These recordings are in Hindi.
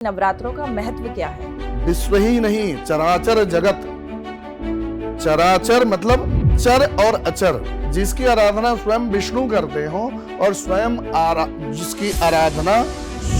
नवरात्रों का महत्व क्या है? विश्व ही नहीं, चराचर जगत। चराचर मतलब चर और अचर, जिसकी आराधना स्वयं विष्णु करते हो और स्वयं जिसकी आराधना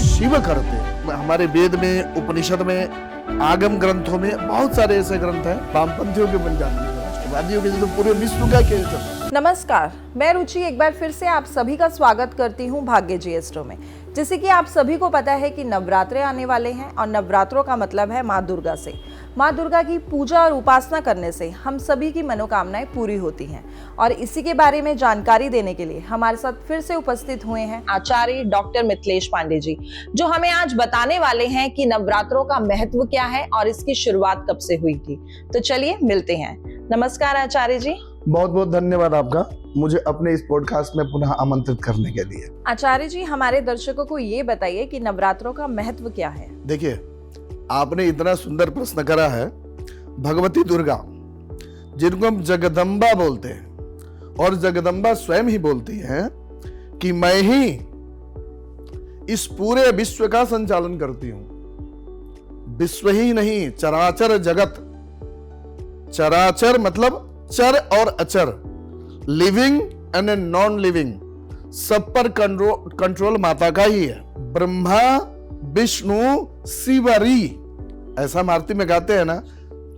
शिव करते हैं। हमारे वेद में, उपनिषद में, आगम ग्रंथों में बहुत सारे ऐसे ग्रंथ हैं। वामपंथियों के बन जाती है, राष्ट्रवादियों के, तो पूरे विश्व का खेल चल रहा है। नमस्कार, मैं रुचि एक बार फिर से आप सभी का स्वागत करती हूं भाग्य जीएसटो में। जैसे कि आप सभी को पता है कि नवरात्रे आने वाले हैं और नवरात्रों का मतलब है माँ दुर्गा से। माँ दुर्गा की पूजा और उपासना करने से हम सभी की मनोकामनाएं पूरी होती हैं और इसी के बारे में जानकारी देने के लिए हमारे साथ फिर से उपस्थित हुए हैं आचार्य डॉक्टर मिथिलेश पांडे जी, जो हमें आज बताने वाले हैं कि नवरात्रों का महत्व क्या है और इसकी शुरुआत कब से हुई थी। तो चलिए मिलते हैं। नमस्कार आचार्य जी। बहुत बहुत धन्यवाद आपका, मुझे अपने इस पॉडकास्ट में पुनः आमंत्रित करने के लिए। आचार्य जी, हमारे दर्शकों को ये बताइए कि नवरात्रों का महत्व क्या है? देखिए, आपने इतना सुंदर प्रश्न करा है। भगवती दुर्गा, जिनको हम जगदम्बा बोलते हैं, और जगदम्बा स्वयं ही बोलती हैं कि मैं ही इस पूरे विश्व का संचालन करती हूं। विश्व ही नहीं, चराचर जगत। चराचर मतलब चर और अचर, लिविंग एंड नॉन लिविंग, सब पर कंट्रोल माता का ही है। ब्रह्मा विष्णु शिवरी, ऐसा आरती में गाते हैं ना,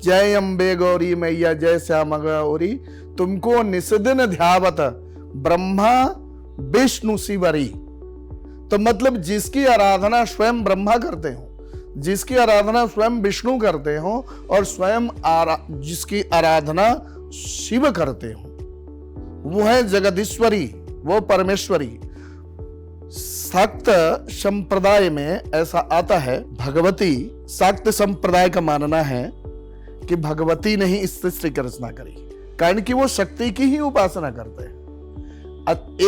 जय अम्बे गौरी मैया जय श्याम गौरी, तुमको निस्दिन ध्यावत ब्रह्मा विष्णु शिवरी। तो मतलब जिसकी आराधना स्वयं ब्रह्मा करते हो, जिसकी आराधना स्वयं विष्णु करते हो और स्वयं जिसकी आराधना शिव करते हो, वो है जगदीश्वरी, वो परमेश्वरी। शाक्त संप्रदाय में ऐसा आता है, भगवती, शाक्त संप्रदाय का मानना है कि भगवती ने ही इस सृष्टि की रचना करी, कारण कि वो शक्ति की ही उपासना करते हैं।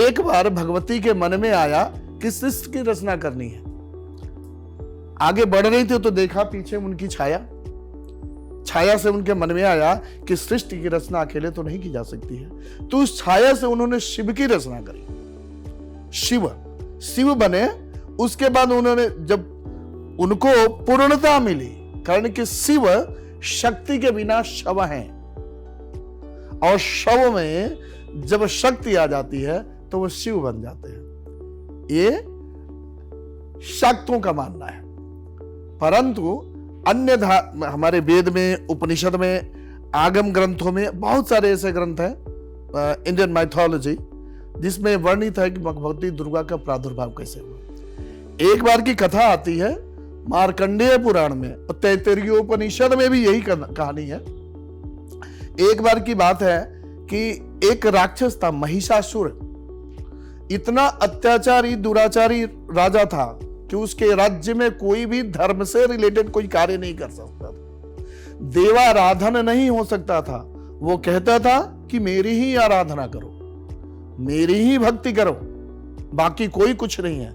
एक बार भगवती के मन में आया कि सृष्टि की रचना करनी है। आगे बढ़ रही थी तो देखा पीछे उनकी छाया से उनके मन में आया कि सृष्टि की रचना अकेले तो नहीं की जा सकती है, तो उस छाया से उन्होंने शिव की रचना करी। शिव बने। उसके बाद उन्होंने, जब उनको पूर्णता मिली, कारण कि शिव शक्ति के बिना शव हैं, और शव में जब शक्ति आ जाती है तो वो शिव बन जाते हैं। ये शाक्तों का मानना है। परंतु अन्य हमारे वेद में, उपनिषद में, आगम ग्रंथों में बहुत सारे ऐसे ग्रंथ हैं, इंडियन माइथोलॉजी, जिसमें वर्णित है कि भगवती दुर्गा का प्रादुर्भाव कैसे हुआ। एक बार की कथा आती है मार्कंडेय पुराण में, और तैत्तिरीयोपनिषद में भी यही कहानी है। एक बार की बात है कि एक राक्षस था, महिषासुर। इतना अत्याचारी, दुराचारी राजा था कि उसके राज्य में कोई भी धर्म से रिलेटेड कोई कार्य नहीं कर सकता था, देवाराधन नहीं हो सकता था। वो कहता था कि मेरी ही आराधना करो, मेरी ही भक्ति करो, बाकी कोई कुछ नहीं है।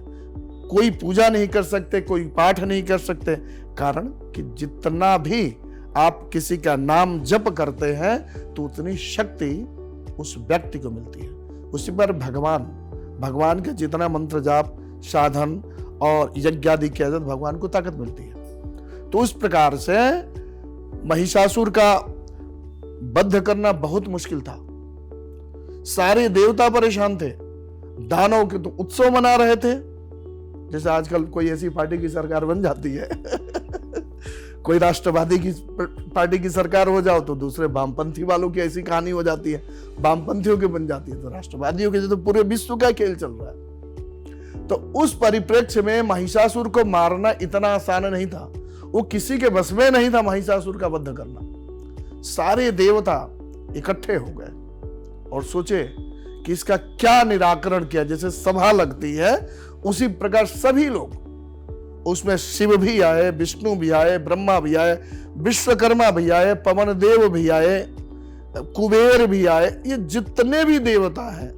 कोई पूजा नहीं कर सकते, कोई पाठ नहीं कर सकते, कारण कि जितना भी आप किसी का नाम जप करते हैं तो उतनी शक्ति उस व्यक्ति को मिलती है। उसी पर भगवान के जितना मंत्र जाप, साधन और यज्ञ आदि की आदत, भगवान को ताकत मिलती है। तो उस प्रकार से महिषासुर का वध करना बहुत मुश्किल था। सारे देवता परेशान थे, दानव के तो उत्सव मना रहे थे। जैसे आजकल कोई ऐसी पार्टी की सरकार बन जाती है कोई राष्ट्रवादी की पार्टी की सरकार हो जाओ तो दूसरे वामपंथी वालों की ऐसी कहानी हो जाती है, वामपंथियों की बन जाती है, तो राष्ट्रवादियों की, तो पूरे विश्व का खेल चल रहा है। तो उस परिप्रेक्ष्य में महिषासुर को मारना इतना आसान नहीं था, वो किसी के बस में नहीं था महिषासुर का वध करना। सारे देवता इकट्ठे हो गए और सोचे कि इसका क्या निराकरण किया। जैसे सभा लगती है उसी प्रकार सभी लोग, उसमें शिव भी आए, विष्णु भी आए, ब्रह्मा भी आए, विश्वकर्मा भी आए, पवन देव भी आए, कुबेर भी आए, ये जितने भी देवता हैं,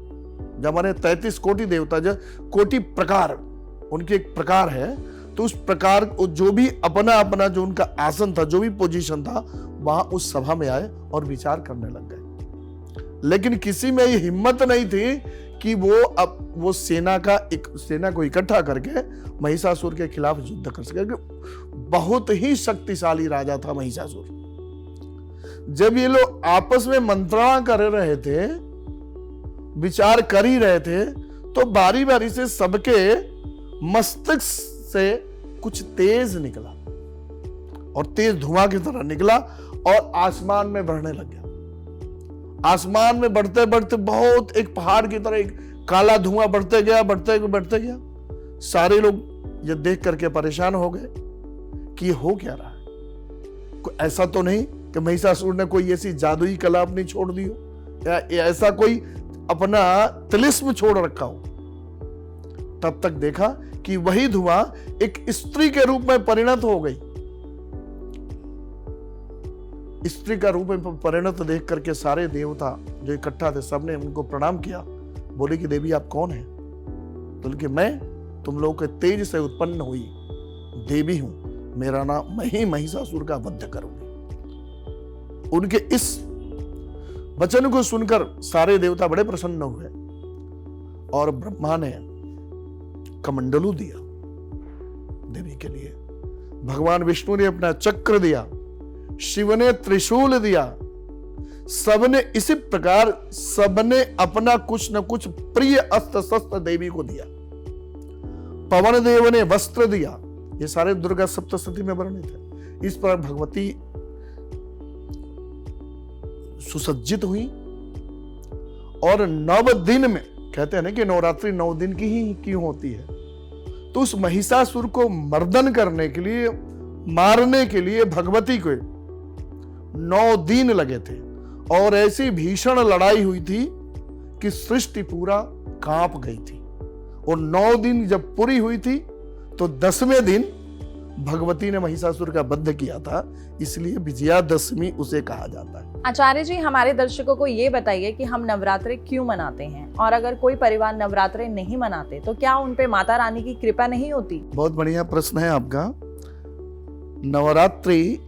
जब हमारे 33 कोटि देवता, जो कोटि प्रकार, उनके एक प्रकार है, तो उस प्रकार जो भी अपना अपना जो उनका आसन था, जो भी पोजीशन था, वहां उस सभा में आए और विचार करने लग गए। लेकिन किसी में ये हिम्मत नहीं थी कि वो सेना को इकट्ठा करके महिषासुर के खिलाफ युद्ध कर सके। बहुत ही शक्तिशाली राजा था महिषासुर। जब ये लोग आपस में मंत्रणा कर रहे थे, विचार कर ही रहे थे, तो बारी बारी से सबके मस्तिष्क से कुछ तेज निकला और तेज धुआं की तरह निकला और आसमान में बढ़ने लग गया। आसमान में बढ़ते बढ़ते बहुत एक पहाड़ की तरह एक काला धुआं बढ़ते गया। सारे लोग ये देख करके परेशान हो गए कि ये हो क्या रहा है। कोई ऐसा तो नहीं कि महिषासुर ने कोई ऐसी जादुई कला अपनी छोड़ दी हो या ऐसा कोई अपना तिलिस्म छोड़ रखा हो। तब तक देखा कि वही धुआं एक स्त्री के रूप में परिणत हो गई। स्त्री का रूप में परिणत देख करके सारे देवता जो इकट्ठा थे सबने उनको प्रणाम किया। बोले कि देवी आप कौन है? तो बोले कि मैं तुम लोगों के तेज से उत्पन्न हुई देवी हूं, मेरा नाम, मैं ही महिषासुर का वध करूंगी। उनके इस वचन को सुनकर सारे देवता बड़े प्रसन्न हुए और ब्रह्मा ने कमंडलू दिया देवी के लिए, भगवान विष्णु ने अपना चक्र दिया, शिव ने त्रिशूल दिया। सबने इसी प्रकार सबने अपना कुछ न कुछ प्रिय अस्त्र शस्त्र देवी को दिया। पवन देव ने वस्त्र दिया। ये सारे दुर्गा सप्तशती में वर्णित है। इस पर भगवती सुसज्जित हुई और 9 दिन में, कहते हैं ना कि नवरात्रि 9 दिन की ही क्यों होती है, तो उस महिषासुर को मर्दन करने के लिए, मारने के लिए भगवती को 9 दिन लगे थे और ऐसी भीषण लड़ाई हुई थी कि सृष्टि पूरा कांप गई थी। और 9 दिन जब पूरी हुई थी तो 10वें दिन भगवती ने महिषासुर का वध किया था, इसलिए विजयादशमी उसे कहा जाता है। आचार्य जी, हमारे दर्शकों को ये बताइए कि हम नवरात्रे क्यों मनाते हैं, और अगर कोई परिवार नवरात्रे नहीं मनाते तो क्या उन पे माता रानी की कृपा नहीं होती? बहुत बढ़िया प्रश्न है आपका। नवरात्रि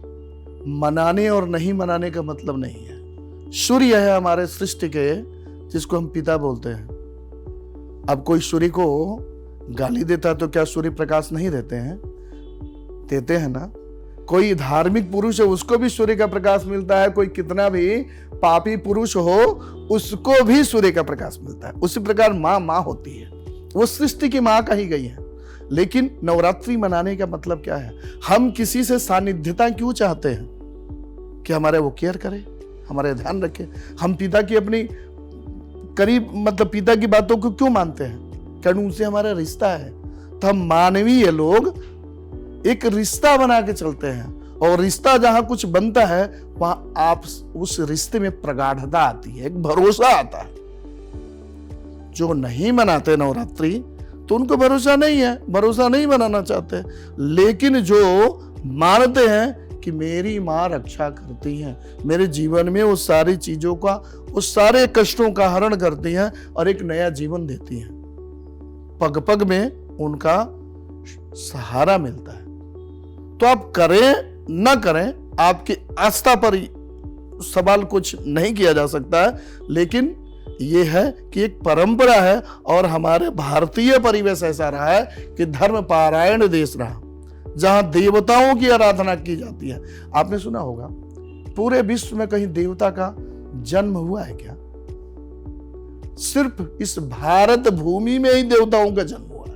मनाने और नहीं मनाने का मतलब नहीं है। सूर्य है हमारे सृष्टि के, जिसको हम पिता बोलते हैं। अब कोई सूर्य को गाली देता तो क्या सूर्य प्रकाश नहीं देते हैं? देते हैं ना। कोई धार्मिक पुरुष है उसको भी सूर्य का प्रकाश मिलता है। कोई कितना भी पापी पुरुष हो उसको भी सूर्य का प्रकाश मिलता है। उसी प्रकार माँ होती है, वो सृष्टि की माँ कही गई है। लेकिन नवरात्रि मनाने का मतलब क्या है? हम किसी से सानिध्यता क्यों चाहते हैं? कि हमारे वो केयर करे, हमारे ध्यान रखे। हम पिता की अपनी करीब, मतलब पिता की बातों को क्यों मानते हैं? कारण उनसे हमारा रिश्ता है। तो हम मानवीय लोग एक रिश्ता बना के चलते हैं, और रिश्ता जहां कुछ बनता है वहां आप उस रिश्ते में प्रगाढ़ता आती है, एक भरोसा आता है। जो नहीं मनाते नवरात्रि तो उनको भरोसा नहीं है, भरोसा नहीं बनाना चाहते। लेकिन जो मानते हैं कि मेरी माँ रक्षा करती हैं, मेरे जीवन में उस सारी चीजों का, उस सारे कष्टों का हरण करती हैं और एक नया जीवन देती हैं, पग पग में उनका सहारा मिलता है। तो आप करें न करें, आपकी आस्था पर सवाल कुछ नहीं किया जा सकता है। लेकिन यह है कि एक परंपरा है और हमारे भारतीय परिवेश ऐसा रहा है कि धर्म पारायण देश रहा, जहां देवताओं की आराधना की जाती है। आपने सुना होगा पूरे विश्व में कहीं देवता का जन्म हुआ है क्या? सिर्फ इस भारत भूमि में ही देवताओं का जन्म हुआ है।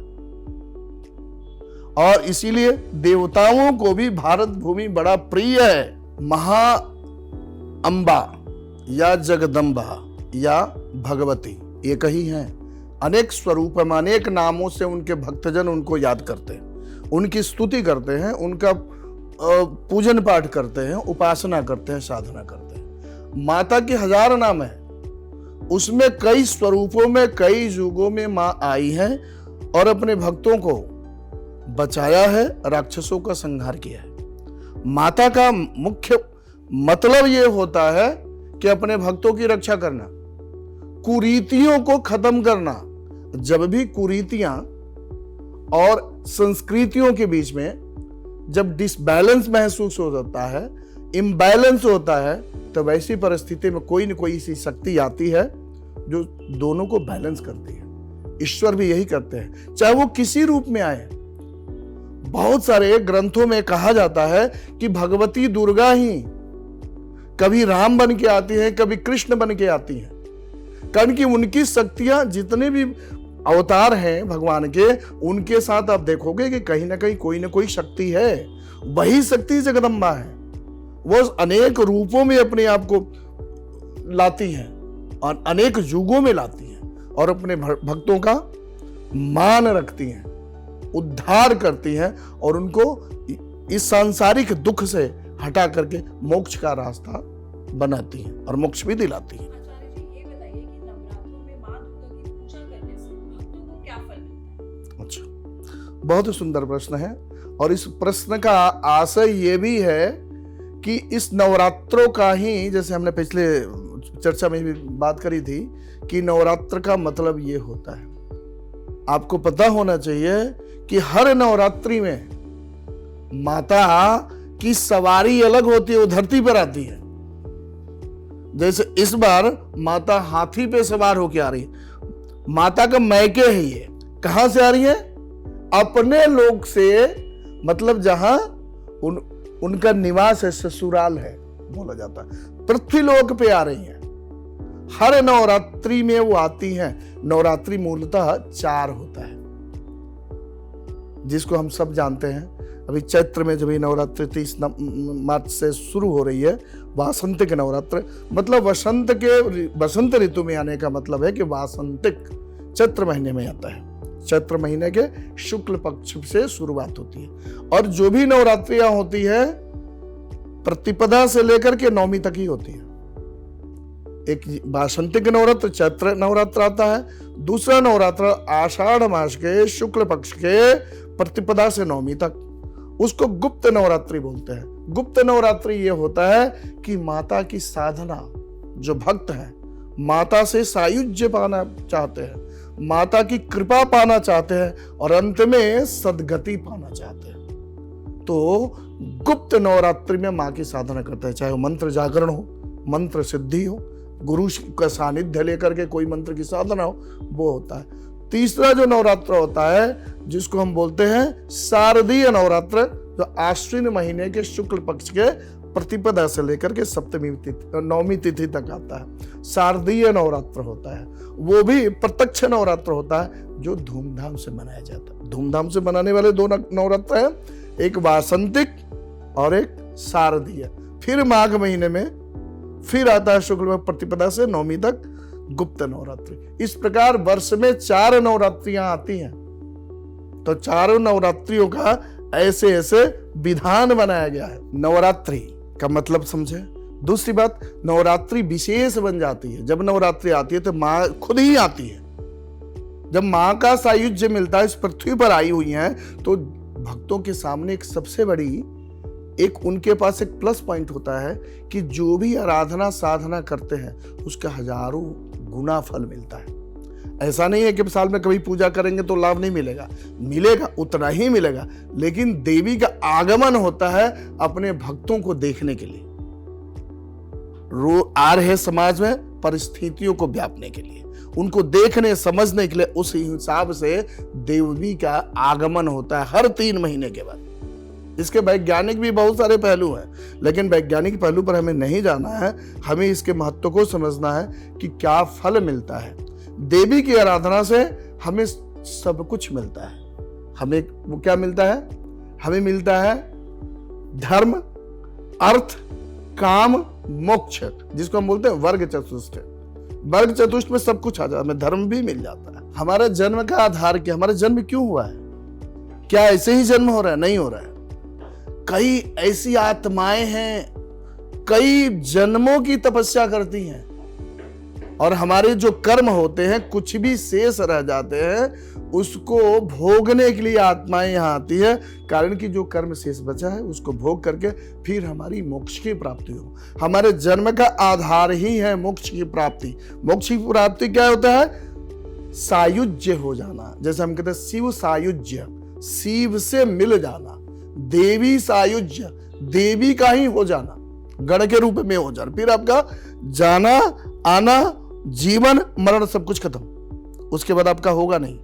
और इसीलिए देवताओं को भी भारत भूमि बड़ा प्रिय है। महा अंबा या जगदम्बा या भगवती एक ही हैं। अनेक स्वरूप में, अनेक नामों से उनके भक्तजन उनको याद करते हैं, उनकी स्तुति करते हैं, उनका पूजन पाठ करते हैं, उपासना करते हैं, साधना करते हैं। माता के 1000 नाम है, उसमें कई स्वरूपों में, कई युगों में मां आई है और अपने भक्तों को बचाया है, राक्षसों का संहार किया है। माता का मुख्य मतलब यह होता है कि अपने भक्तों की रक्षा करना, कुरीतियों को खत्म करना। जब भी कुरीतियां और संस्कृतियों के बीच में जब डिसबैलेंस महसूस हो जाता है इम्बैलेंस होता है तो वैसी परिस्थिति में कोई न कोई ऐसी शक्ति आती है जो दोनों को बैलेंस करती है। ईश्वर भी यही करते हैं, चाहे वो किसी रूप में आए। बहुत सारे ग्रंथों में कहा जाता है कि भगवती दुर्गा ही कभी राम बन के आती है, कभी कृष्ण बन के आती है, कारण कि उनकी शक्तियां, जितने भी अवतार हैं भगवान के, उनके साथ आप देखोगे कि कहीं ना कहीं कोई ना कोई शक्ति है। वही शक्ति जगदम्बा है, वो अनेक रूपों में अपने आप को लाती हैं और अनेक युगों में लाती हैं और अपने भक्तों का मान रखती हैं, उद्धार करती हैं और उनको इस सांसारिक दुख से हटा करके मोक्ष का रास्ता बनाती हैं और मोक्ष भी दिलाती हैं। आचार्य जी, ये बताइए कि नवरात्रों में माँ दुर्गा की पूजा करने से भक्तों को क्या फल मिलता है? अच्छा, बहुत ही सुंदर प्रश्न है और इस प्रश्न का आशय ये भी है कि इस नवरात्रों का ही, जैसे हमने पिछले चर्चा में भी बात करी थी कि नवरात्र का मतलब ये होता है। आपको पता होना चाहिए कि हर नवरात्रि में माता की सवारी अलग होती है, वो धरती पर आती है। जैसे इस बार माता हाथी पे सवार होके आ रही है। माता का मैके है ये। कहां से आ रही है? अपने लोक से, मतलब जहां उनका निवास है, ससुराल है बोला जाता है, पृथ्वी लोक पे आ रही हैं। हर नवरात्रि में वो आती हैं। नवरात्रि मूलतः 4 होता है, जिसको हम सब जानते हैं। अभी चैत्र में जब ये नवरात्रि 30 मार्च से शुरू हो रही है, वासंतिक नवरात्र, मतलब वसंत ऋतु में आने का मतलब है कि वासंतिक चैत्र महीने में आता है। चैत्र महीने के शुक्ल पक्ष से शुरुआत होती है और जो भी नवरात्रियां होती है प्रतिपदा से लेकर के नवमी तक ही होती है। एक वासंतिक नवरात्र चैत्र नवरात्र आता है, दूसरा नवरात्र आषाढ़ मास के शुक्ल पक्ष के प्रतिपदा से नवमी तक, उसको गुप्त नवरात्रि बोलते हैं। गुप्त नवरात्रि ये होता है कि माता की साधना, जो भक्त हैं माता से सायुज्य पाना चाहते हैं, माता की कृपा पाना चाहते हैं और अंत में सद्गति पाना चाहते हैं, तो गुप्त नवरात्रि में माँ की साधना करते हैं। चाहे वो मंत्र जागरण हो, मंत्र सिद्धि हो, गुरु का सानिध्य लेकर के कोई मंत्र की साधना हो, वो होता है। तीसरा जो नवरात्र होता है, जिसको हम बोलते हैं शारदीय नवरात्र, जो आश्विन महीने के शुक्ल पक्ष के प्रतिपदा से लेकर के नवमी तिथि तक आता है, शारदीय नवरात्र होता है। वो भी प्रत्यक्ष नवरात्र होता है जो धूमधाम से मनाया जाता है। धूमधाम से मनाने वाले 2 नवरात्र हैं, एक वासंतिक और एक शारदीय। फिर माघ महीने में फिर आता है शुक्ल प्रतिपदा से नवमी तक गुप्त नवरात्रि। इस प्रकार वर्ष में 4 नवरात्रियां आती हैं। तो 4 नवरात्रियों का ऐसे ऐसे विधान बनाया गया है। नवरात्रि का मतलब समझे। दूसरी बात, नवरात्रि विशेष बन जाती है। जब नवरात्रि आती है तो माँ खुद ही आती है। जब माँ का सायुज्य मिलता है, इस पृथ्वी पर आई हुई है, तो भक्तों के सामने एक सबसे बड़ी उनके पास एक प्लस पॉइंट होता है कि जो भी आराधना साधना करते हैं उसका हजारों गुना फल मिलता है। ऐसा नहीं है कि साल में कभी पूजा करेंगे तो लाभ नहीं मिलेगा, मिलेगा, उतना ही मिलेगा, लेकिन देवी का आगमन होता है अपने भक्तों को देखने के लिए। आ रहे समाज में परिस्थितियों को व्यापने के लिए, उनको देखने समझने के लिए, उस हिसाब से देवी का आगमन होता है हर 3 महीने के बाद। इसके वैज्ञानिक भी बहुत सारे पहलू हैं, लेकिन वैज्ञानिक पहलू पर हमें नहीं जाना है। हमें इसके महत्व को समझना है कि क्या फल मिलता है। देवी की आराधना से हमें सब कुछ मिलता है। हमें वो क्या मिलता है? हमें मिलता है धर्म, अर्थ, काम, मोक्ष, जिसको हम बोलते हैं वर्ग चतुष्ट। वर्ग चतुष्ट में सब कुछ आ जाता है, हमें धर्म भी मिल जाता है। हमारा जन्म का आधार क्या? हमारा जन्म क्यों हुआ है? क्या ऐसे ही जन्म हो रहा है? नहीं हो रहा है। कई ऐसी आत्माएं हैं, कई जन्मों की तपस्या करती हैं और हमारे जो कर्म होते हैं कुछ भी शेष रह जाते हैं, उसको भोगने के लिए आत्माएं यहाँ आती है। कारण कि जो कर्म शेष बचा है उसको भोग करके फिर हमारी मोक्ष की प्राप्ति हो। हमारे जन्म का आधार ही है मोक्ष की प्राप्ति। मोक्ष की प्राप्ति क्या होता है? सायुज्य हो जाना। जैसे हम कहते हैं शिव सायुज्य, शिव से मिल जाना। देवी सायुज्य, देवी का ही हो जाना। गण के रूप में हो जाना, फिर आपका जाना आना जीवन मरण सब कुछ खत्म, उसके बाद आपका होगा नहीं।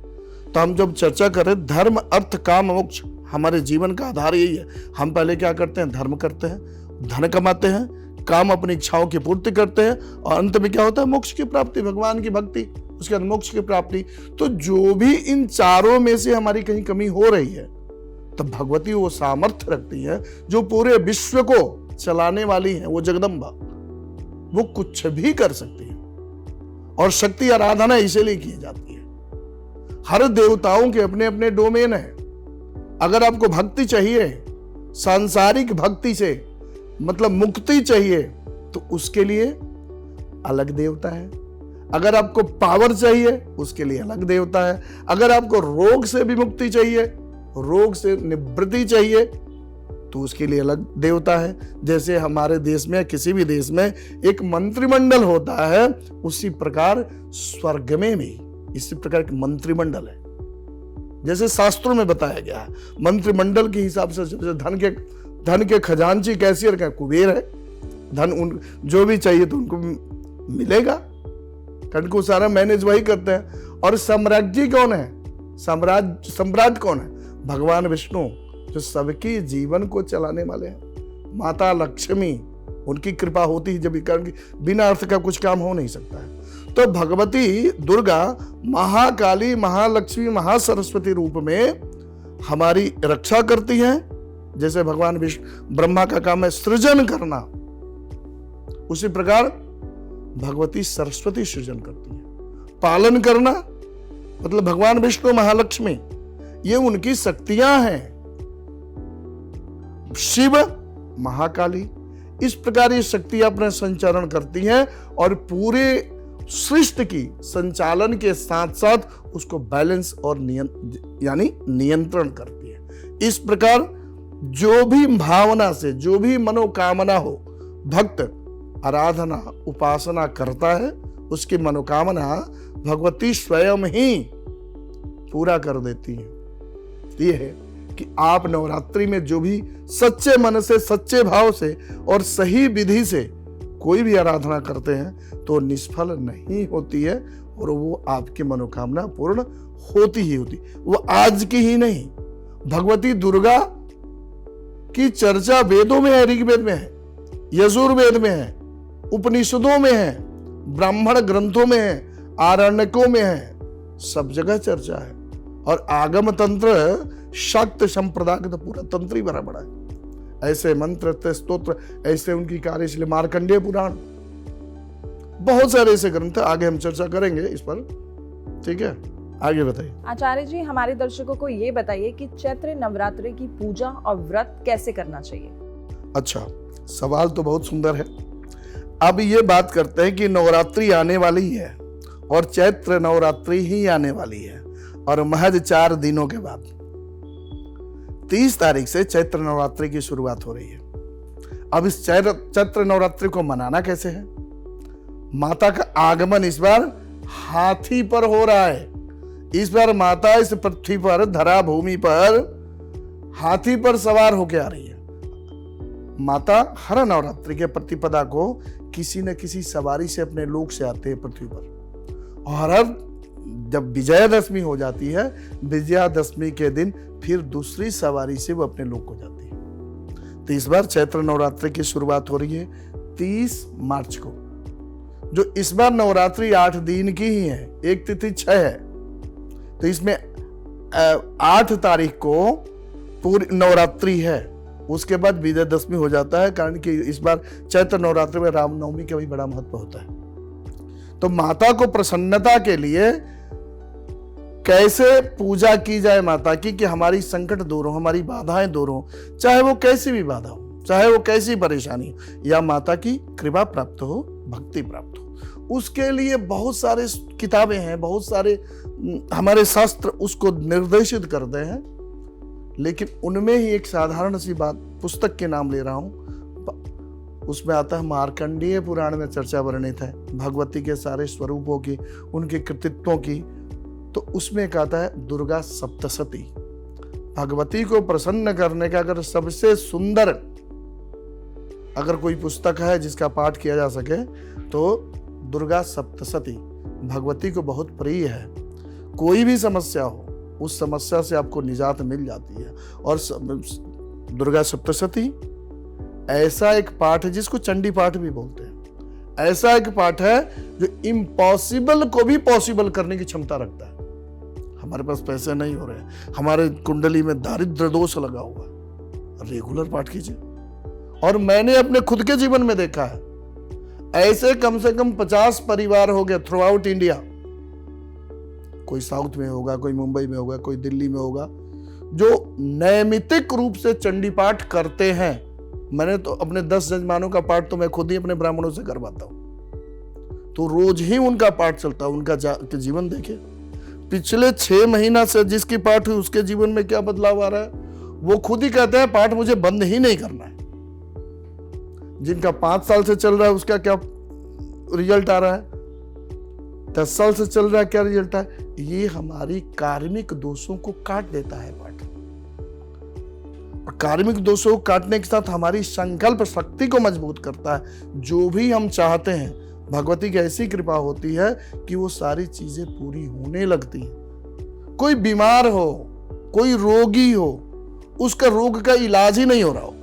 तो हम जब चर्चा करें धर्म अर्थ काम मोक्ष, हमारे जीवन का आधार यही है। हम पहले क्या करते हैं, धर्म करते हैं, धन कमाते हैं, काम अपनी इच्छाओं की पूर्ति करते हैं, और अंत में क्या होता है, मोक्ष की प्राप्ति, भगवान की भक्ति, उसके बाद मोक्ष की प्राप्ति। तो जो भी इन चारों में से हमारी कहीं कमी हो रही है, तो भगवती वो सामर्थ्य रखती है जो पूरे विश्व को चलाने वाली है, वो जगदम्बा, वो कुछ भी कर सकती है। और शक्ति आराधना इसीलिए की जाती है। हर देवताओं के अपने अपने डोमेन है। अगर आपको भक्ति चाहिए, सांसारिक भक्ति से मतलब मुक्ति चाहिए, तो उसके लिए अलग देवता है। अगर आपको पावर चाहिए, उसके लिए अलग देवता है। अगर आपको रोग से भी मुक्ति चाहिए, रोग से निवृत्ति चाहिए, तो उसके लिए अलग देवता है। जैसे हमारे देश में, किसी भी देश में एक मंत्रिमंडल होता है, उसी प्रकार स्वर्ग में भी इसी प्रकार के मंत्रिमंडल है। जैसे शास्त्रों में बताया गया है, मंत्रिमंडल के हिसाब से धन के खजांची कैशियर का कुबेर है, धन उन जो भी चाहिए तो उनको मिलेगा, कारण को सारा मैनेज वही करते हैं। और सम्राज्ञी कौन है, सम्राट कौन है, भगवान विष्णु, जो सबके जीवन को चलाने वाले हैं। माता लक्ष्मी, उनकी कृपा होती है जब, कारण बिना अर्थ का कुछ काम हो नहीं सकता है। तो भगवती दुर्गा महाकाली, महालक्ष्मी, महासरस्वती रूप में हमारी रक्षा करती हैं। जैसे भगवान विष्णु ब्रह्मा का काम है सृजन करना, उसी प्रकार भगवती सरस्वती सृजन करती है। पालन करना मतलब भगवान विष्णु महालक्ष्मी, ये उनकी शक्तियां हैं। शिव महाकाली, इस प्रकार ये शक्तियां अपना संचालन करती हैं और पूरे सृष्टि की संचालन के साथ साथ उसको बैलेंस और यानी नियंत्रण करती है। इस प्रकार जो भी भावना से, जो भी मनोकामना हो, भक्त आराधना उपासना करता है, उसकी मनोकामना भगवती स्वयं ही पूरा कर देती है। ये है कि आप नवरात्रि में जो भी सच्चे मन से, सच्चे भाव से और सही विधि से कोई भी आराधना करते हैं तो निष्फल नहीं होती है, और वो आपकी मनोकामना पूर्ण होती ही होती। वो आज की ही नहीं, भगवती दुर्गा की चर्चा वेदों में है, ऋग्वेद में है, यजुर्वेद में है, उपनिषदों में है, ब्राह्मण ग्रंथों में है, आरण्यकों में है, सब जगह चर्चा है। और आगम तंत्र शाक्त संप्रदाय का तो पूरा तंत्र ही भरा पड़ा है। ऐसे मंत्र स्तोत्र, ऐसे उनकी कार्य, इसलिए मार्कंडेय पुराण, बहुत सारे ऐसे ग्रंथ, आगे हम चर्चा करेंगे इस पर। ठीक है, आगे बताइए। आचार्य जी, हमारे दर्शकों को ये बताइए कि चैत्र नवरात्रि की पूजा और व्रत कैसे करना चाहिए। अच्छा, सवाल तो बहुत सुंदर है। अब ये बात करते हैं कि नवरात्रि आने वाली है और चैत्र नवरात्रि ही आने वाली है, और महज 4 दिनों के बाद 30 तारीख से चैत्र नवरात्रि की शुरुआत हो रही है। अब इस चैत्र नवरात्रि को मनाना कैसे है? माता का आगमन इस बार हाथी पर हो रहा है। इस बार माता इस पृथ्वी पर, धरा भूमि पर हाथी पर सवार होकर आ रही है। माता हर नवरात्रि के प्रतिपदा को किसी न किसी सवारी से अपने लोक से आते हैं पृथ्वी पर, और हर जब विजयादशमी हो जाती है, विजयादशमी के दिन फिर दूसरी सवारी से वो अपने लोक को जाती है। तो इस बार चैत्र नवरात्रि की शुरुआत हो रही है 30 मार्च को, जो इस बार नवरात्रि 8 दिन की ही है, एक तिथि 6 है। तो इसमें 8 तारीख को पूरी नवरात्रि है, उसके बाद विजयदशमी हो जाता है, कारण कि इस बार चैत्र नवरात्रि में रामनवमी का भी बड़ा महत्व होता है। तो माता को प्रसन्नता के लिए कैसे पूजा की जाए माता की, कि हमारी संकट दूर हो, हमारी बाधाएं दूर हो, चाहे वो कैसी भी बाधा हो, चाहे वो कैसी परेशानी हो, या माता की कृपा प्राप्त हो, भक्ति प्राप्त हो। उसके लिए बहुत सारे किताबें हैं, बहुत सारे हमारे शास्त्र उसको निर्देशित करते हैं। लेकिन उनमें ही एक साधारण सी बात, पुस्तक के नाम ले रहा हूं, उसमें आता है मार्कंडेय पुराण में चर्चा वर्णित है भगवती के सारे स्वरूपों की, उनके कृतित्वों की। तो उसमें कहता है दुर्गा सप्तशती, भगवती को प्रसन्न करने का अगर सबसे सुंदर अगर कोई पुस्तक है जिसका पाठ किया जा सके तो दुर्गा सप्तशती भगवती को बहुत प्रिय है। कोई भी समस्या हो उस समस्या से आपको निजात मिल जाती है। और दुर्गा सप्तशती ऐसा एक पाठ है जिसको चंडी पाठ भी बोलते हैं। ऐसा एक पाठ है जो इम्पॉसिबल को भी पॉसिबल करने की क्षमता रखता है। हमारे पास पैसे नहीं हो रहे, हमारे कुंडली में दारिद्र दोष लगा हुआ है, रेगुलर पाठ कीजिए। और मैंने अपने खुद के जीवन में देखा है, ऐसे कम से कम 50 परिवार हो गए थ्रू आउट इंडिया। कोई साउथ में होगा, कोई मुंबई में होगा, कोई दिल्ली में होगा, जो नैमित्तिक रूप से चंडी पाठ करते हैं। मैंने तो अपने 10 जजमानों का पाठ तो मैं खुद ही अपने ब्राह्मणों से करवाता हूं, तो रोज ही उनका पाठ चलता है। उनका जीवन देखे, पिछले 6 महीना से जिसकी पाठ हुई उसके जीवन में क्या बदलाव आ रहा है, वो खुद ही कहते हैं पाठ मुझे बंद ही नहीं करना है। जिनका 5 साल से चल रहा है उसका क्या रिजल्ट आ रहा है, 10 साल से चल रहा है क्या रिजल्ट है। ये हमारी कार्मिक दोषों को काट देता है पाठ। और कार्मिक दोषों को काटने के साथ हमारी संकल्प शक्ति को मजबूत करता है। जो भी हम चाहते हैं भगवती की ऐसी कृपा होती है कि वो सारी चीजें पूरी होने लगती हैं। कोई बीमार हो, कोई रोगी हो, उसका रोग का इलाज ही नहीं हो रहा हो,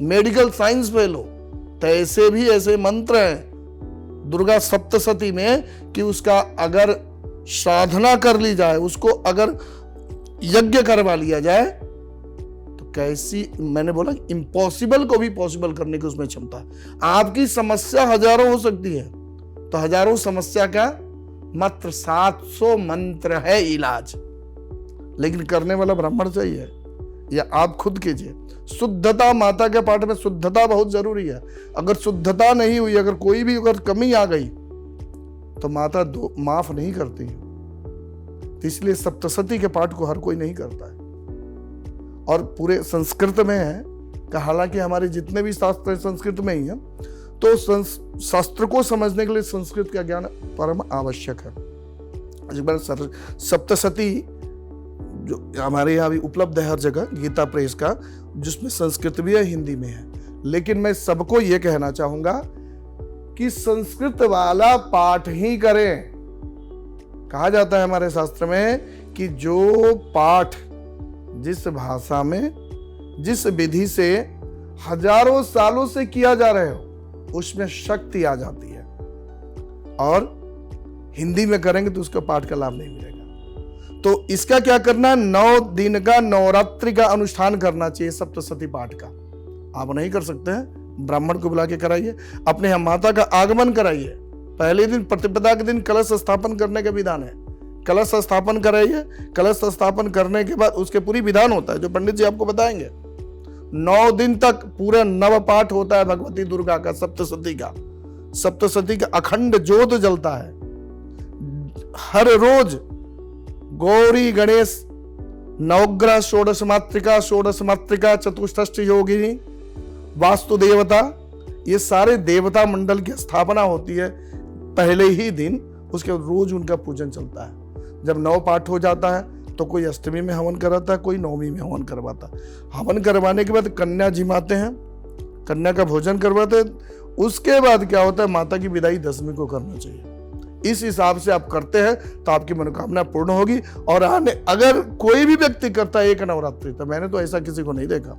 मेडिकल साइंस फेल हो, तो ऐसे भी ऐसे मंत्र हैं दुर्गा सप्तशती में कि उसका अगर साधना कर ली जाए, उसको अगर यज्ञ करवा लिया जाए तो कैसी, मैंने बोला इम्पॉसिबल को भी पॉसिबल करने की उसमें क्षमता है। आपकी समस्या हजारों हो सकती है, तो हजारों समस्या का मात्र 700 मंत्र है इलाज, लेकिन करने वाला ब्राह्मण चाहिए या आप खुद कीजिए। शुद्धता, माता के पाठ में शुद्धता बहुत जरूरी है। अगर शुद्धता नहीं हुई, अगर कोई भी अगर कमी आ गई तो माता माफ नहीं करती। तो इसलिए सप्तशती के पाठ को हर कोई नहीं करता है। और पूरे संस्कृत में है कि हालांकि हमारे जितने भी शास्त्र संस्कृत में ही है, तो शास्त्र को समझने के लिए संस्कृत का ज्ञान परम आवश्यक है। एक बार सप्तशती जो हमारे यहाँ भी उपलब्ध है हर जगह, गीता प्रेस का, जिसमें संस्कृत भी है, हिंदी में है। लेकिन मैं सबको ये कहना चाहूंगा कि संस्कृत वाला पाठ ही करें। कहा जाता है हमारे शास्त्र में कि जो पाठ जिस भाषा में, जिस विधि से हजारों सालों से किया जा रहे हो, उसमें शक्ति आ जाती है। और हिंदी में करेंगे तो उसका पाठ का लाभ नहीं मिलेगा। तो इसका क्या करना है, 9 दिन का नवरात्रि का अनुष्ठान करना चाहिए सप्तशती पाठ का। आप नहीं कर सकते हैं, ब्राह्मण को बुला के कराइए, अपने यहाँ माता का आगमन कराइए। पहले दिन प्रतिपदा के दिन कलश स्थापन करने का विधान है, कलश स्थापन कराइए। कलश स्थापन करने के बाद उसके पूरी विधान होता है जो पंडित जी आपको बताएंगे। 9 दिन तक पूरा नव पाठ होता है भगवती दुर्गा का, सप्तशती का अखंड ज्योत जलता है। हर रोज गौरी, गणेश, नवग्रह, षोडश मातृका, चतुष्टष्ट योगिनी, वास्तु देवता, ये सारे देवता मंडल की स्थापना होती है पहले ही दिन। उसके रोज उनका पूजन चलता है। जब 9 पाठ हो जाता है तो कोई अष्टमी में हवन कराता है, कोई नवमी में हवन करवाता है। हवन करवाने के बाद कन्या जिमाते हैं, कन्या का भोजन करवाते हैं। उसके बाद क्या होता है, माता की विदाई 10वीं को करना चाहिए। इस हिसाब से आप करते हैं तो आपकी मनोकामना पूर्ण होगी। और अगर कोई भी व्यक्ति करता है एक नवरात्रि, तो मैंने तो ऐसा किसी को नहीं देखा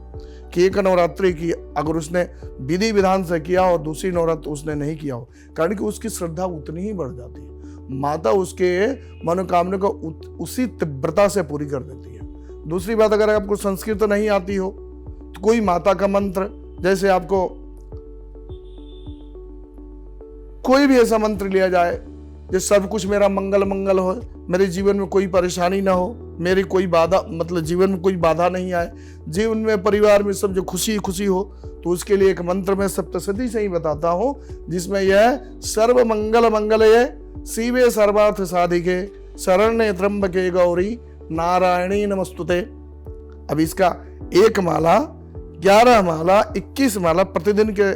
कि एक नवरात्रि की अगर उसने विधि विधान से किया और दूसरी नवरात्रि उसने नहीं किया हो, कारण कि उसकी श्रद्धा उतनी ही बढ़ जाती है। माता उसके मनोकामना को उसी तीव्रता से पूरी कर देती है। दूसरी बात, अगर आपको संस्कृत नहीं आती हो तो कोई माता का मंत्र, जैसे आपको कोई भी ऐसा मंत्र लिया जाए जो सब कुछ मेरा मंगल मंगल हो, मेरे जीवन में कोई परेशानी ना हो, मेरी कोई बाधा, मतलब जीवन में कोई बाधा नहीं आए, जीवन में परिवार में सब जो खुशी खुशी हो, तो उसके लिए एक मंत्र मैं सप्तशती से ही बताता हूं, जिसमें यह सर्व मंगल मंगलये शिवे सर्वार्थ साधिके शरण्ये त्र्यंबके गौरी नारायणी नमस्तुते। अब इसका 1 माला, 11 माला, 21 माला प्रतिदिन के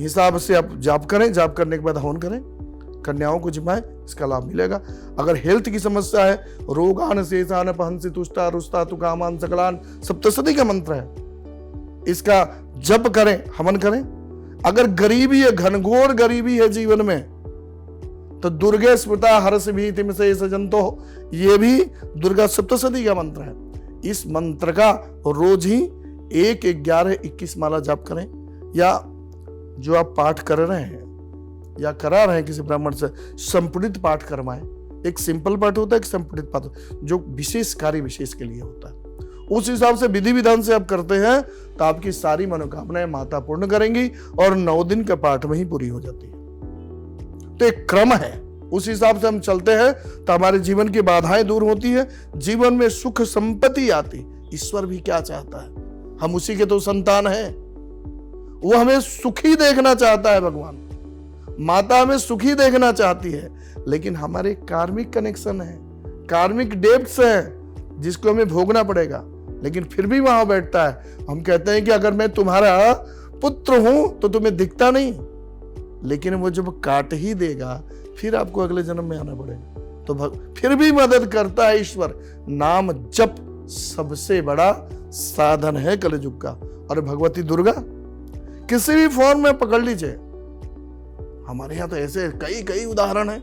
हिसाब से आप जाप करें। जाप करने के बाद हवन करें, कन्याओं को जिमाएं, इसका लाभ मिलेगा। अगर हेल्थ की समस्या है, रोगान शेषान पहंसी तुष्टा रुष्टा तु कामान सकलान, सप्तशती का मंत्र है, इसका जप करें, हवन करें। अगर गरीबी है, घनघोर गरीबी है जीवन में, तो दुर्गे स्मृता हर्ष भीतिम से सजंतो, ये भी दुर्गा सप्तशती का मंत्र है। इस मंत्र का रोज ही 1, 11, 21 माला जाप करें, या जो आप पाठ कर रहे हैं या करा रहे हैं किसी ब्राह्मण से, संपुटित पाठ करवाएं। एक सिंपल पाठ होता है, एक संपुटित पाठ जो विशेष कार्य विशेष के लिए होता है। उस हिसाब से विधि विधान से आप करते हैं तो आपकी सारी मनोकामनाएं माता पूर्ण करेंगी और 9 दिन के पाठ में ही पूरी हो जाती है। तो एक क्रम है, उस हिसाब से हम चलते हैं तो हमारे जीवन की बाधाएं दूर होती है, जीवन में सुख संपत्ति आती। ईश्वर भी क्या चाहता है, हम उसी के तो संतान हैं, वो हमें सुखी देखना चाहता है। भगवान माता हमें सुखी देखना चाहती है, लेकिन हमारे कार्मिक कनेक्शन है, कार्मिक डेब्ट्स हैं जिसको हमें भोगना पड़ेगा। लेकिन फिर भी वहां बैठता है। हम कहते हैं कि अगर मैं तुम्हारा पुत्र हूं तो तुम्हें दिखता नहीं, लेकिन वो जब काट ही देगा फिर आपको अगले जन्म में आना पड़ेगा। तो फिर भी मदद करता है ईश्वर। नाम जप सबसे बड़ा साधन है कलयुग का। और भगवती दुर्गा किसी भी फॉर्म में पकड़ लीजिए, हमारे यहाँ तो ऐसे कई कई उदाहरण हैं।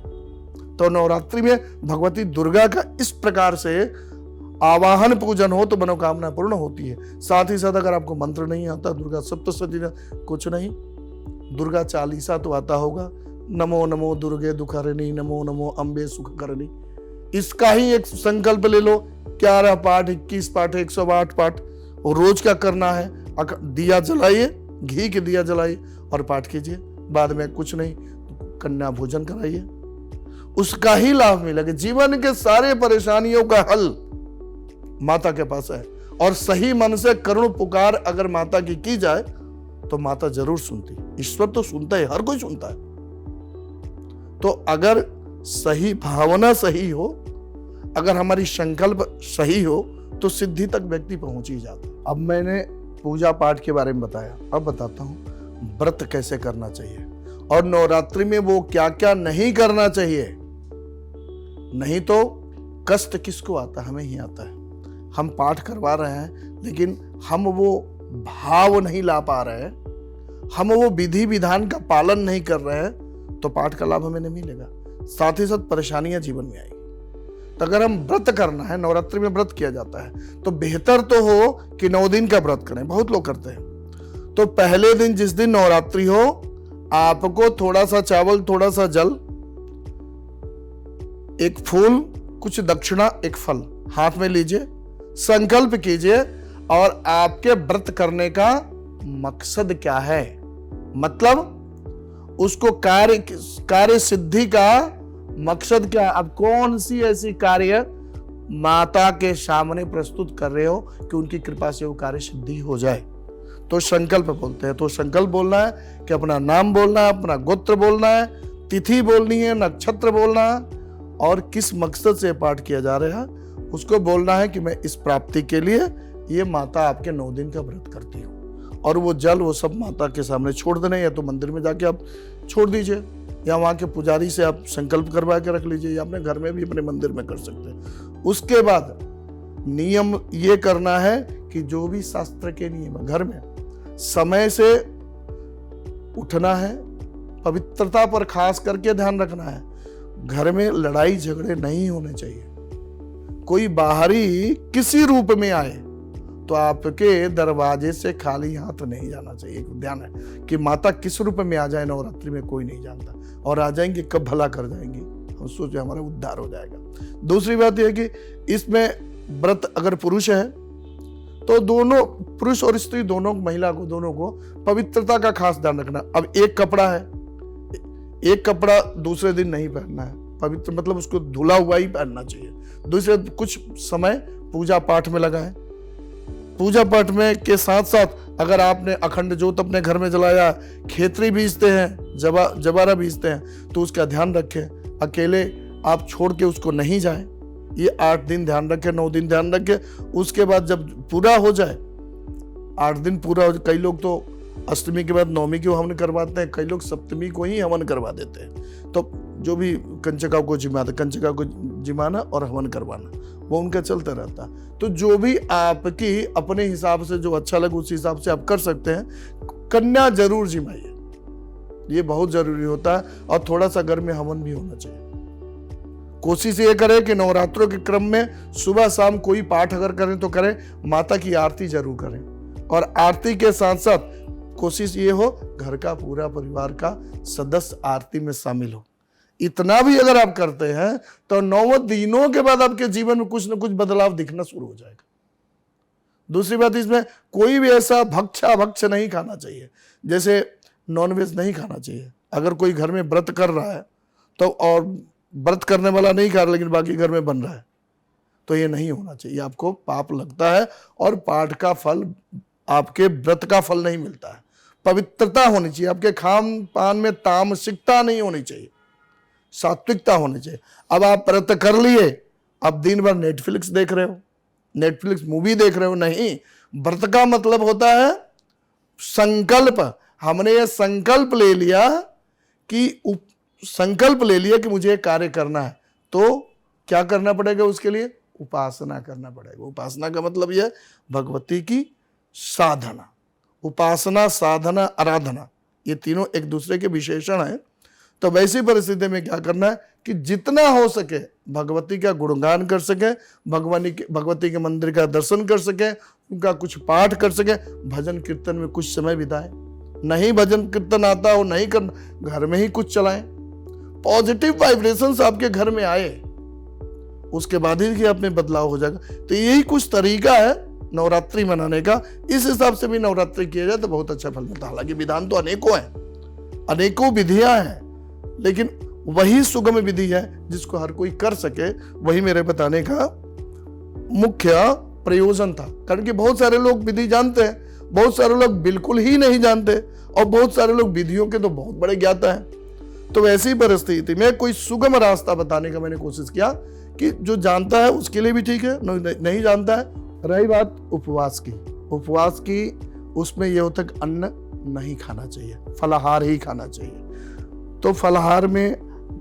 तो नवरात्रि में भगवती दुर्गा का इस प्रकार से आवाहन पूजन हो तो मनोकामना पूर्ण होती है। साथ ही साथ अगर आपको मंत्र नहीं आता, दुर्गा सप्तशती कुछ नहीं, दुर्गा चालीसा तो आता होगा, नमो नमो दुर्गे दुखहरणी, नमो नमो अम्बे सुखकरणी। इसका ही एक संकल्प ले लो, 11 पाठ, 21 पाठ, 108 पाठ और रोज का करना है। दिया जलाइए, घी के दिया जलाइए और पाठ कीजिए। बाद में कुछ नहीं तो कन्या भोजन कराइए, उसका ही लाभ मिलेगा। जीवन के सारे परेशानियों का हल माता के पास है। और सही मन से करुण पुकार अगर माता की जाए तो माता जरूर सुनती। ईश्वर तो सुनता है, हर कोई सुनता है। तो अगर सही भावना सही हो, अगर हमारी संकल्प सही हो, तो सिद्धि तक व्यक्ति पहुंच ही जाता है। अब मैंने पूजा पाठ के बारे में बताया, अब बताता हूं व्रत कैसे करना चाहिए और नवरात्रि में वो क्या क्या नहीं करना चाहिए। नहीं तो कष्ट किसको आता है, हमें ही आता है। हम पाठ करवा रहे हैं लेकिन हम वो भाव नहीं ला पा रहे हैं, हम वो विधि विधान का पालन नहीं कर रहे हैं, तो पाठ का लाभ हमें नहीं मिलेगा। साथ ही साथ परेशानियां जीवन में आएगी। तो अगर हम व्रत करना है, नवरात्रि में व्रत किया जाता है, तो बेहतर तो हो कि 9 दिन का व्रत करें। बहुत लोग करते हैं। तो पहले दिन जिस दिन नवरात्रि हो, आपको थोड़ा सा चावल, थोड़ा सा जल, एक फूल, कुछ दक्षिणा, एक फल हाथ में लीजिए, संकल्प कीजिए। और आपके व्रत करने का मकसद क्या है, मतलब उसको कार्य सिद्धि का मकसद क्या है। अब कौन सी ऐसी कार्य माता के सामने प्रस्तुत कर रहे हो कि उनकी कृपा से वो कार्य सिद्धि हो जाए, तो संकल्प बोलते हैं। तो संकल्प बोलना है कि अपना नाम बोलना है, अपना गोत्र बोलना है, तिथि बोलनी है, नक्षत्र बोलना है, और किस मकसद से पाठ किया जा रहा है उसको बोलना है कि मैं इस प्राप्ति के लिए ये माता आपके 9 दिन का व्रत करती हूँ। और वो जल वो सब माता के सामने छोड़ देना, या तो मंदिर में जाके आप छोड़ दीजिए, या वहाँ के पुजारी से आप संकल्प करवा के रख लीजिए, या अपने घर में भी अपने मंदिर में कर सकते हैं। उसके बाद नियम ये करना है कि जो भी शास्त्र के नियम है, घर में समय से उठना है, पवित्रता पर खास करके ध्यान रखना है। घर में लड़ाई झगड़े नहीं होने चाहिए। कोई बाहरी किसी रूप में आए तो आपके दरवाजे से खाली हाथ नहीं जाना चाहिए। ध्यान है कि माता किस रूप में आ जाए, नवरात्रि में कोई नहीं जानता, और आ जाएंगे कब भला कर जाएंगे, हम सोचे हमारा उद्धार हो जाएगा। दूसरी बात यह कि इसमें व्रत अगर पुरुष है तो दोनों, पुरुष और स्त्री दोनों, महिला को, दोनों को पवित्रता का खास ध्यान रखना। अब एक कपड़ा है, एक कपड़ा दूसरे दिन नहीं पहनना है। पवित्र मतलब उसको धुला हुआ ही पहनना चाहिए। दूसरे कुछ समय पूजा पाठ में लगाएं। पूजा पाठ में के साथ साथ अगर आपने अखंड ज्योत अपने घर में जलाया, खेतरी बीजते हैं, जबारा बीजते हैं, तो उसका ध्यान रखें। अकेले आप छोड़ के उसको नहीं जाएं। ये 8 दिन ध्यान रखें, 9 दिन ध्यान रखें। उसके बाद जब पूरा हो जाए, 8 दिन पूरा हो जाए, कई लोग तो अष्टमी के बाद नवमी को हवन करवाते हैं, कई लोग सप्तमी को ही हवन करवा देते हैं। तो जो भी कंचका को जिमाता, कंचका को जिमाना और हवन करवाना, वो उनका चलता रहता। तो जो भी आपकी अपने हिसाब से जो अच्छा लगे उस हिसाब से आप कर सकते हैं। कन्या जरूर जिमाइए, ये बहुत जरूरी होता है। और थोड़ा सा घर में हवन भी होना चाहिए। कोशिश ये करें कि नवरात्रों के क्रम में सुबह शाम कोई पाठ अगर करें तो करें, माता की आरती जरूर करें। और आरती के साथ साथ कोशिश ये हो घर का पूरा परिवार का सदस्य आरती में शामिल हो। इतना भी अगर आप करते हैं तो 9 दिनों के बाद आपके जीवन में कुछ न कुछ बदलाव दिखना शुरू हो जाएगा। दूसरी बात, इसमें कोई भी ऐसा भक्ष नहीं खाना चाहिए, जैसे नॉनवेज नहीं खाना चाहिए। अगर कोई घर में व्रत कर रहा है तो, और व्रत करने वाला नहीं खा रहा लेकिन बाकी घर में बन रहा है, तो ये नहीं होना चाहिए। आपको पाप लगता है और पाठ का फल, आपके व्रत का फल नहीं मिलता है। पवित्रता होनी चाहिए आपके खान पान में, तामसिकता नहीं होनी चाहिए, सात्विकता होनी चाहिए। अब आप व्रत कर लिए, अब दिन भर नेटफ्लिक्स देख रहे हो, नेटफ्लिक्स मूवी देख रहे हो, नहीं। व्रत का मतलब होता है संकल्प। हमने ये संकल्प ले लिया कि मुझे कार्य करना है, तो क्या करना पड़ेगा उसके लिए? उपासना करना पड़ेगा। उपासना का मतलब यह भगवती की साधना। उपासना, साधना, आराधना, ये तीनों एक दूसरे के विशेषण है। तो वैसी परिस्थिति में क्या करना है कि जितना हो सके भगवती का गुणगान कर सके, भगवती के मंदिर का दर्शन कर सके, उनका कुछ पाठ कर सके, भजन कीर्तन में कुछ समय बिताए। नहीं भजन कीर्तन आता हो, नहीं करना, घर में ही कुछ चलाएं। पॉजिटिव वाइब्रेशंस आपके घर में आए, उसके बाद ही आप में बदलाव हो जाएगा। तो यही कुछ तरीका है नवरात्रि मनाने का। इस हिसाब से भी नवरात्रि किया जाए तो बहुत अच्छा फल मिलता है। हालांकि विधान तो अनेकों हैं, अनेकों विधियां हैं, लेकिन वही सुगम विधि है जिसको हर कोई कर सके। वही मेरे बताने का मुख्य प्रयोजन था। कारण कि बहुत सारे लोग विधि जानते हैं, बहुत सारे लोग बिल्कुल ही नहीं जानते, और बहुत सारे लोग विधियों के तो बहुत बड़े ज्ञाता हैं। तो वैसी परिस्थिति में कोई सुगम रास्ता बताने का मैंने कोशिश किया कि जो जानता है उसके लिए भी ठीक है, नहीं जानता है। रही बात उपवास की, उसमें यह होता है कि अन्न नहीं खाना चाहिए, फलाहार ही खाना चाहिए। तो फलाहार में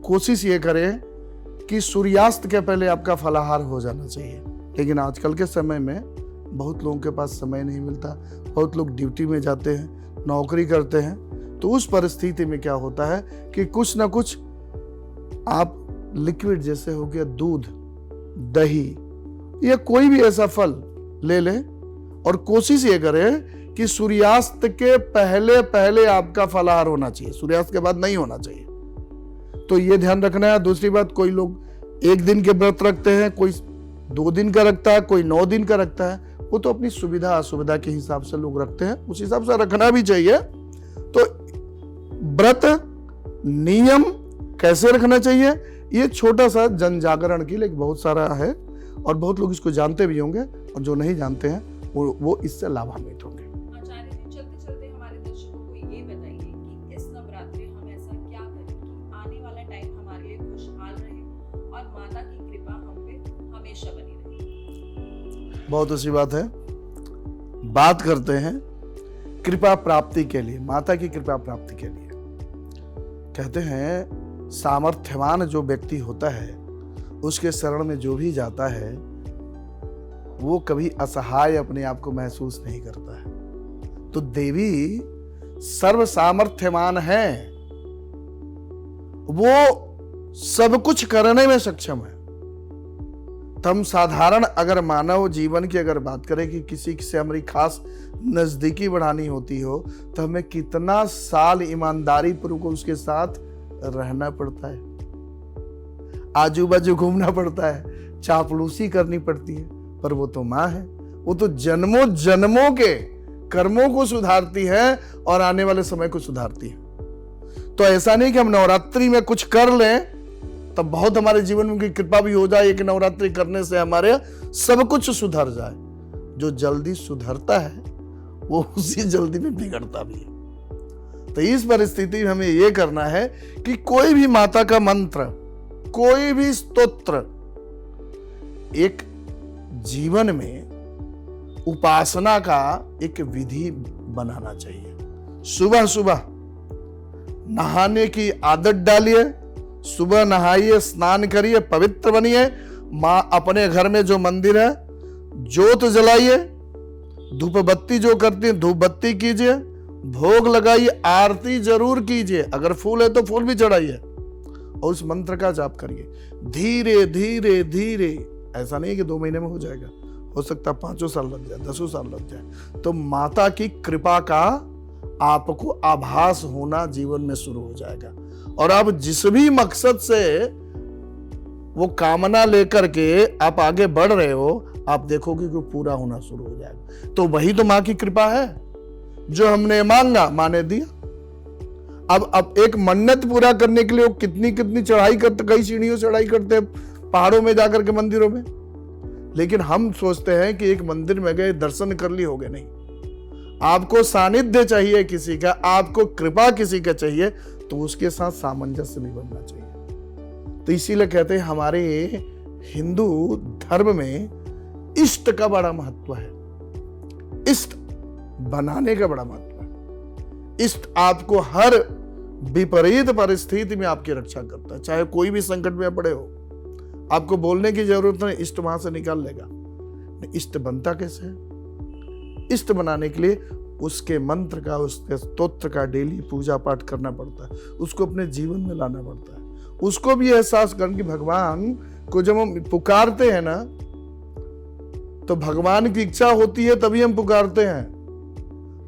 कोशिश ये करें कि सूर्यास्त के पहले आपका फलाहार हो जाना चाहिए। लेकिन आजकल के समय में बहुत लोगों के पास समय नहीं मिलता, बहुत लोग ड्यूटी में जाते हैं, नौकरी करते हैं। तो उस परिस्थिति में क्या होता है कि कुछ ना कुछ आप लिक्विड, जैसे हो गया दूध, दही, या कोई भी ऐसा फल ले लें, और कोशिश ये करें कि सूर्यास्त के पहले पहले आपका फलाहार होना चाहिए, सूर्यास्त के बाद नहीं होना चाहिए। तो ये ध्यान रखना है। दूसरी बात, कोई लोग 1 दिन के व्रत रखते हैं, कोई 2 दिन का रखता है, कोई 9 दिन का रखता है। वो तो अपनी सुविधा असुविधा के हिसाब से लोग रखते हैं, उस हिसाब से रखना भी चाहिए। तो व्रत नियम कैसे रखना चाहिए, ये छोटा सा जन जागरण के लिए बहुत सारा है, और बहुत लोग इसको जानते भी होंगे, और जो नहीं जानते हैं वो इससे लाभान्वित होंगे। आचार्य जी, चलते चलते हमारे दर्शकों को ये बताइए कि इस नवरात्रि हम ऐसा क्या करें कि आने वाला टाइम हमारे लिए खुशहाल रहे और माता की कृपा हम पे हमेशा बनी रहे। बहुत अच्छी बात है। बात करते हैं कृपा प्राप्ति के लिए, माता की कृपा प्राप्ति के लिए। कहते हैं सामर्थ्यवान जो व्यक्ति होता है, उसके शरण में जो भी जाता है, वो कभी असहाय अपने आप को महसूस नहीं करता है। तो देवी सर्व सामर्थ्यवान है, वो सब कुछ करने में सक्षम है। तो हम साधारण अगर मानव जीवन की अगर बात करें कि किसी से हमारी खास नजदीकी बढ़ानी होती हो, तो हमें कितना साल ईमानदारी पूर्वक उसके साथ रहना पड़ता है, आजू बाजू घूमना पड़ता है, चापलूसी करनी पड़ती है। पर वो तो माँ है, वो तो जन्मों जन्मों के कर्मों को सुधारती है और आने वाले समय को सुधारती है। तो ऐसा नहीं कि हम नवरात्रि में कुछ कर लें तब बहुत हमारे जीवन में कृपा भी हो जाए कि नवरात्रि करने से हमारे सब कुछ सुधर जाए। जो जल्दी सुधरता है वो उसी जल्दी में बिगड़ता भी है। तो इस परिस्थिति में हमें यह करना है कि कोई भी माता का मंत्र, कोई भी स्तोत्र, एक जीवन में उपासना का एक विधि बनाना चाहिए। सुबह सुबह नहाने की आदत डालिए, सुबह नहाइए, स्नान करिए, पवित्र बनिए। माँ अपने घर में जो मंदिर है, ज्योत जलाइए, धूप बत्ती जो करती है धूप बत्ती कीजिए, भोग लगाइए, आरती जरूर कीजिए, अगर फूल है तो फूल भी चढ़ाइए और उस मंत्र का जाप करिए धीरे धीरे धीरे। ऐसा नहीं है कि 2 महीने में हो जाएगा, हो सकता है 5 साल लग जाए, 10 साल लग जाए। तो माता की कृपा का आपको आभास होना जीवन में शुरू हो जाएगा और आप जिस भी मकसद से वो कामना लेकर के आप आगे बढ़ रहे हो, आप देखोगे कि पूरा होना शुरू हो जाएगा। तो वही तो माँ की कृपा है, जो हमने मांगा माँ ने दिया। अब एक मन्नत पूरा करने के लिए वो कितनी कितनी चढ़ाई करते, कई सीढ़ियों से चढ़ाई करते हैं पहाड़ों में जाकर के, मंदिरों में। लेकिन हम सोचते हैं कि एक मंदिर में गए, दर्शन कर ली, हो गए। नहीं, आपको सानिध्य चाहिए किसी का, आपको कृपा किसी का चाहिए, तो उसके साथ सामंजस्य भी बनना चाहिए। तो इसीलिए कहते हैं हमारे हिंदू धर्म में इष्ट का बड़ा महत्व है, इष्ट बनाने का बड़ा महत्व है। इष्ट आपको हर विपरीत परिस्थिति में आपकी रक्षा करता है, चाहे कोई भी संकट में पड़े हो। आपको बोलने की जरूरत नहीं, इष्ट वहां से निकाल लेगा। इष्ट बनता कैसे है? इष्ट बनाने के लिए उसके मंत्र का, उसके स्तोत्र का डेली पूजा पाठ करना पड़ता है, उसको अपने जीवन में लाना पड़ता है। उसको भी एहसास करना कि भगवान को जब हम पुकारते हैं ना, तो भगवान की इच्छा होती है तभी हम पुकारते हैं।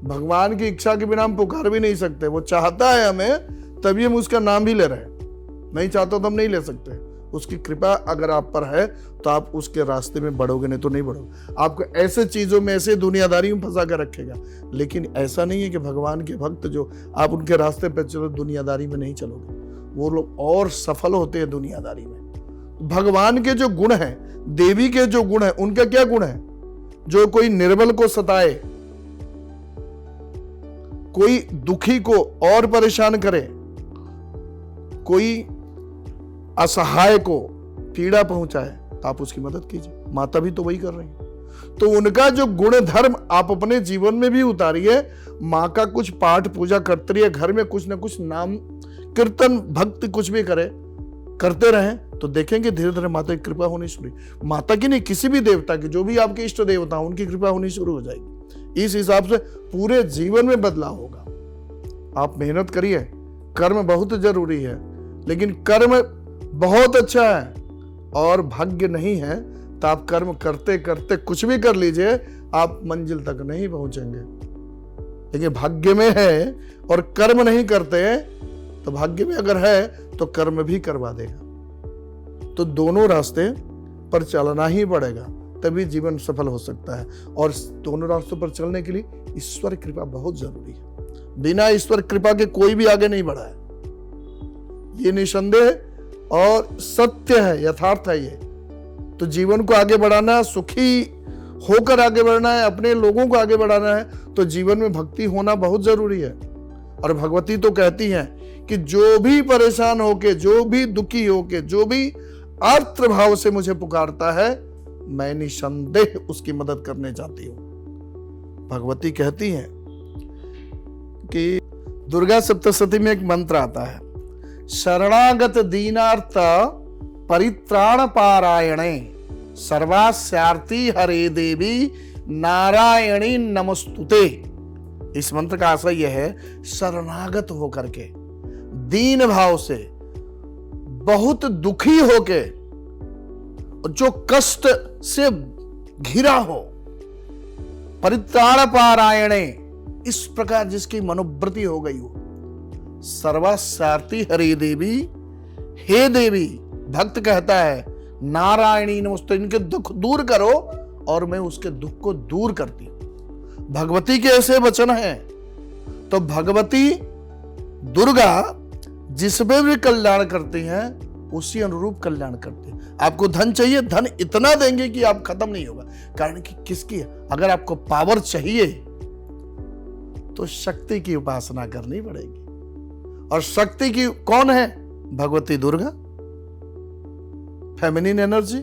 भगवान की इच्छा के बिना हम पुकार भी नहीं सकते। वो चाहता है हमें, तभी हम उसका नाम भी ले रहे हैं। नहीं चाहता तो हम नहीं ले सकते। उसकी कृपा अगर आप पर है तो आप उसके रास्ते में बढ़ोगे, नहीं तो नहीं बढ़ोगे। आपको ऐसे चीजों में, ऐसे दुनियादारी में फंसा कर रखेगा। लेकिन ऐसा नहीं है कि भगवान के भक्त जो आप उनके रास्ते पर चलो, दुनियादारी में नहीं चलोगे। वो लोग और सफल होते हैं दुनियादारी में। भगवान के जो गुण हैं, देवी के जो गुण हैं, उनका क्या गुण है? जो कोई निर्बल को सताए, कोई दुखी को और परेशान करे, कोई असहाय को पीड़ा पहुंचाए, तो आप उसकी मदद कीजिए। माता भी तो वही कर रही है। तो उनका जो गुण धर्म आप अपने जीवन में भी उतारिए। माँ का कुछ पाठ पूजा करते रहिए, घर में कुछ ना कुछ नाम कीर्तन भक्ति कुछ भी करते रहें, तो देखेंगे धीरे धीरे माता की कृपा होनी शुरू। माता की नहीं, किसी भी देवता की, जो भी आपके इष्ट देवता हो, उनकी कृपा होनी शुरू हो जाएगी। इस हिसाब से पूरे जीवन में बदलाव होगा। आप मेहनत करिए, कर्म बहुत जरूरी है, लेकिन कर्म बहुत अच्छा है और भाग्य नहीं है तो आप कर्म करते करते कुछ भी कर लीजिए, आप मंजिल तक नहीं पहुंचेंगे। लेकिन भाग्य में है और कर्म नहीं करते, तो भाग्य में अगर है तो कर्म भी करवा देगा। तो दोनों रास्ते पर चलना ही पड़ेगा, तभी जीवन सफल हो सकता है। और दोनों रास्तों पर चलने के लिए ईश्वर कृपा बहुत जरूरी है। बिना ईश्वर कृपा के कोई भी आगे नहीं बढ़ा है, ये निसंदेह और सत्य है, यथार्थ है ये। तो जीवन को आगे बढ़ाना, सुखी होकर आगे बढ़ना है, अपने लोगों को आगे बढ़ाना है, तो जीवन में भक्ति होना बहुत जरूरी है। और भगवती तो कहती हैं कि जो भी परेशान होके, जो भी दुखी होके, जो भी आर्द्र भाव से मुझे पुकारता है, मैं निसंदेह उसकी मदद करने जाती हूं। भगवती कहती हैं कि दुर्गा सप्तशती में एक मंत्र आता है, शरणागत दीनार्थ परित्राण पारायणे सर्वास्यार्थी हरे देवी नारायणी नमस्तुते। इस मंत्र का आशय यह है, शरणागत होकर के, दीन भाव से, बहुत दुखी होके, जो कष्ट से घिरा हो, परित्राण पारायणे, इस प्रकार जिसकी मनोवृत्ति हो गई हो, सर्वासार्थी हरे देवी, हे देवी, भक्त कहता है नारायणी नमस्ते, इनके दुख दूर करो और मैं उसके दुख को दूर करती हूं। भगवती के ऐसे वचन हैं। तो भगवती दुर्गा जिसमें भी कल्याण करती हैं, उसी अनुरूप कल्याण करती हैं। आपको धन चाहिए, धन इतना देंगे कि आप खत्म नहीं होगा। कारण कि किसकी, अगर आपको पावर चाहिए तो शक्ति की उपासना करनी पड़ेगी। और शक्ति की कौन है? Bhagwati Durga, feminine energy.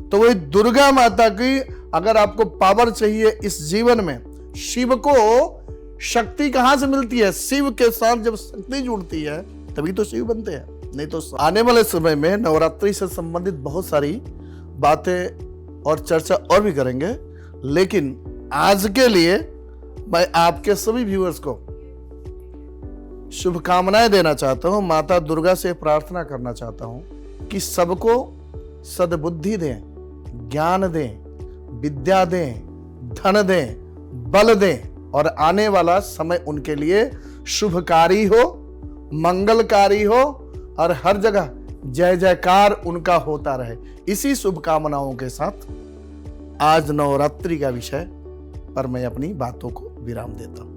तो वही दुर्गा माता की अगर आपको पावर चाहिए इस जीवन में, शिव को शक्ति कहां से मिलती है? शिव के साथ जब शक्ति जुड़ती है तभी तो शिव बनते हैं। नहीं तो आने वाले समय में नवरात्रि से संबंधित बहुत सारी बातें और चर्चा और भी करेंगे, लेकिन आज के लिए मैं आपके सभी व्यूअर्स को शुभकामनाएं देना चाहता हूं, माता दुर्गा से प्रार्थना करना चाहता हूं कि सबको सद्बुद्धि दें, ज्ञान दें, विद्या दें, धन दें, बल दें और आने वाला समय उनके लिए शुभकारी हो, मंगलकारी हो और हर जगह जय जयकार उनका होता रहे। इसी शुभकामनाओं के साथ आज नवरात्रि का विषय पर मैं अपनी बातों को विराम देता हूं।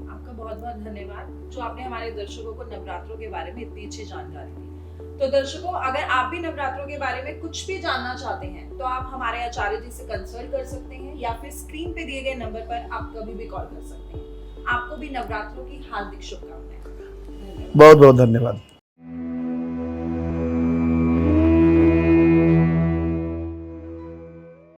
आपका बहुत बहुत धन्यवाद जो आपने हमारे दर्शकों को नवरात्रों के बारे में इतनी अच्छी जानकारी दी। तो दर्शकों, अगर आप भी नवरात्रों के बारे में कुछ भी जानना चाहते हैं तो आप हमारे आचार्य जी से कंसल्ट कर सकते हैं या फिर स्क्रीन पे दिए गए नंबर पर आप कभी भी कॉल कर सकते हैं। आपको भी नवरात्रों की हार्दिक शुभकामनाएं। बहुत बहुत धन्यवाद।